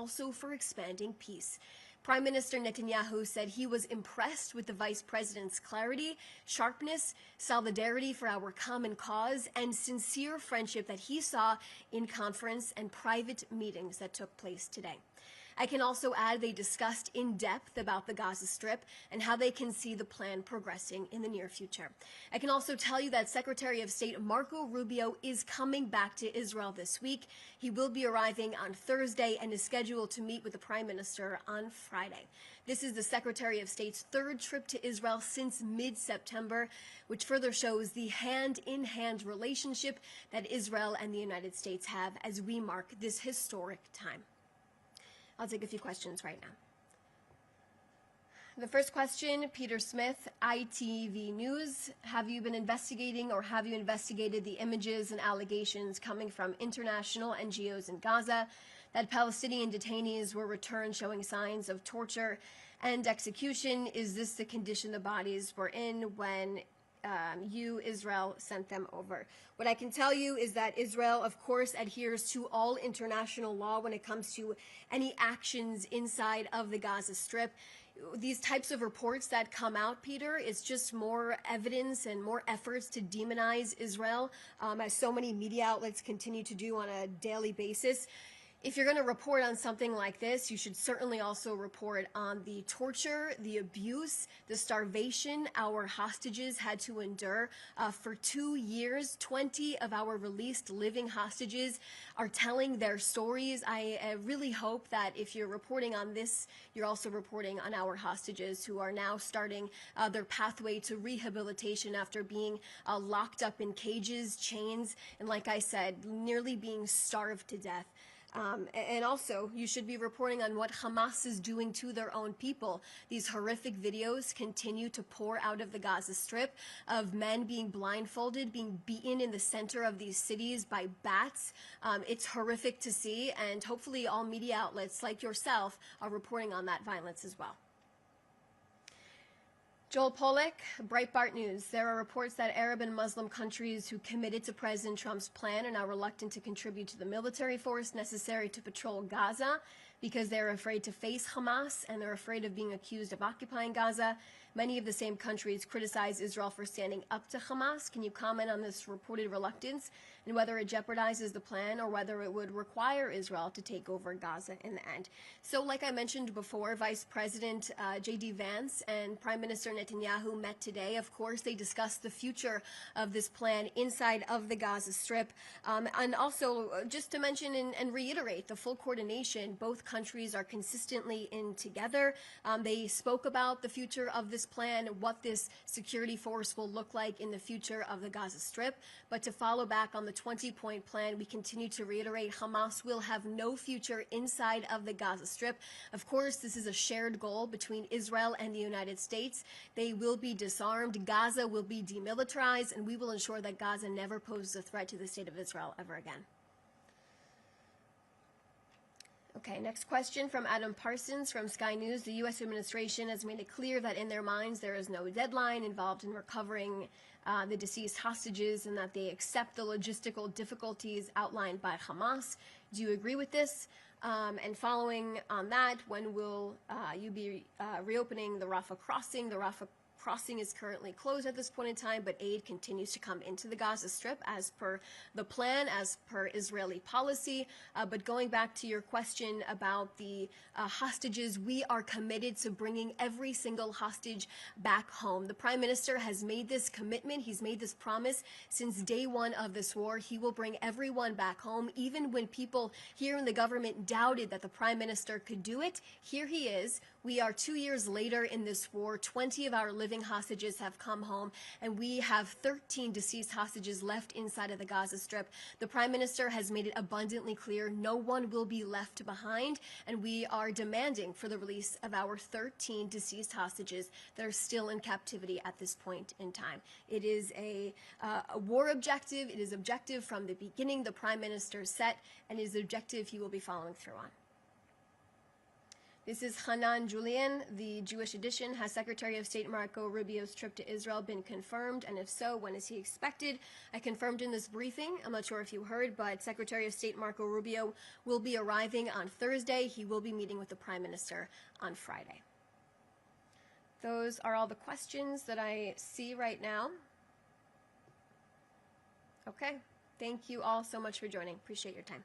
also for expanding peace. Prime Minister Netanyahu said he was impressed with the vice president's clarity, sharpness, solidarity for our common cause, and sincere friendship that he saw in conference and private meetings that took place today. I can also add they discussed in depth about the Gaza Strip and how they can see the plan progressing in the near future. I can also tell you that Secretary of State Marco Rubio is coming back to Israel this week. He will be arriving on Thursday and is scheduled to meet with the Prime Minister on Friday. This is the Secretary of State's third trip to Israel since mid-September, which further shows the hand-in-hand relationship that Israel and the United States have as we mark this historic time. I'll take a few questions right now. The first question, Peter Smith, ITV News. Have you been investigating or have you investigated the images and allegations coming from international NGOs in Gaza that Palestinian detainees were returned showing signs of torture and execution? Is this the condition the bodies were in when Israel, sent them over? What I can tell you is that Israel, of course, adheres to all international law when it comes to any actions inside of the Gaza Strip. These types of reports that come out, Peter, is just more evidence and more efforts to demonize Israel, as so many media outlets continue to do on a daily basis. If you're going to report on something like this, you should certainly also report on the torture, the abuse, the starvation our hostages had to endure for 2 years. 20 of our released living hostages are telling their stories. I really hope that if you're reporting on this, you're also reporting on our hostages who are now starting their pathway to rehabilitation after being locked up in cages, chains, and like I said, nearly being starved to death. And also, you should be reporting on what Hamas is doing to their own people. These horrific videos continue to pour out of the Gaza Strip of men being blindfolded, being beaten in the center of these cities by bats. It's horrific to see, and hopefully all media outlets like yourself are reporting on that violence as well. Joel Pollack, Breitbart News. There are reports that Arab and Muslim countries who committed to President Trump's plan are now reluctant to contribute to the military force necessary to patrol Gaza because they're afraid to face Hamas and they're afraid of being accused of occupying Gaza. Many of the same countries criticize Israel for standing up to Hamas. Can you comment on this reported reluctance and whether it jeopardizes the plan or whether it would require Israel to take over Gaza in the end? So like I mentioned before, Vice President JD Vance and Prime Minister Netanyahu met today. Of course, they discussed the future of this plan inside of the Gaza Strip. And also, just to mention and reiterate the full coordination, both countries are consistently in together. They spoke about the future of this plan, what this security force will look like in the future of the Gaza Strip. But to follow back on the 20-point plan, we continue to reiterate Hamas will have no future inside of the Gaza Strip. Of course, this is a shared goal between Israel and the United States. They will be disarmed, Gaza will be demilitarized, and we will ensure that Gaza never poses a threat to the state of Israel ever again. Okay, next question from Adam Parsons from Sky News. The U.S. administration has made it clear that in their minds there is no deadline involved in recovering the deceased hostages and that they accept the logistical difficulties outlined by Hamas. Do you agree with this? And following on that, when will you be reopening the Rafah crossing? The Rafah crossing is currently closed at this point in time, but aid continues to come into the Gaza Strip as per the plan, as per Israeli policy. But going back to your question about the hostages, we are committed to bringing every single hostage back home. The Prime Minister has made this commitment. He's made this promise since day one of this war. He will bring everyone back home, even when people here in the government doubted that the Prime Minister could do it. Here he is. We are 2 years later in this war. 20 of our living hostages have come home, and we have 13 deceased hostages left inside of the Gaza Strip. The Prime Minister has made it abundantly clear no one will be left behind, and we are demanding for the release of our 13 deceased hostages that are still in captivity at this point in time. It is a war objective. It is objective from the beginning the Prime Minister set, and it is objective he will be following through on. This is Hanan Julian, the Jewish edition. Has Secretary of State Marco Rubio's trip to Israel been confirmed? And if so, when is he expected? I confirmed in this briefing, I'm not sure if you heard, but Secretary of State Marco Rubio will be arriving on Thursday. He will be meeting with the Prime Minister on Friday. Those are all the questions that I see right now. Okay. Thank you all so much for joining. Appreciate your time.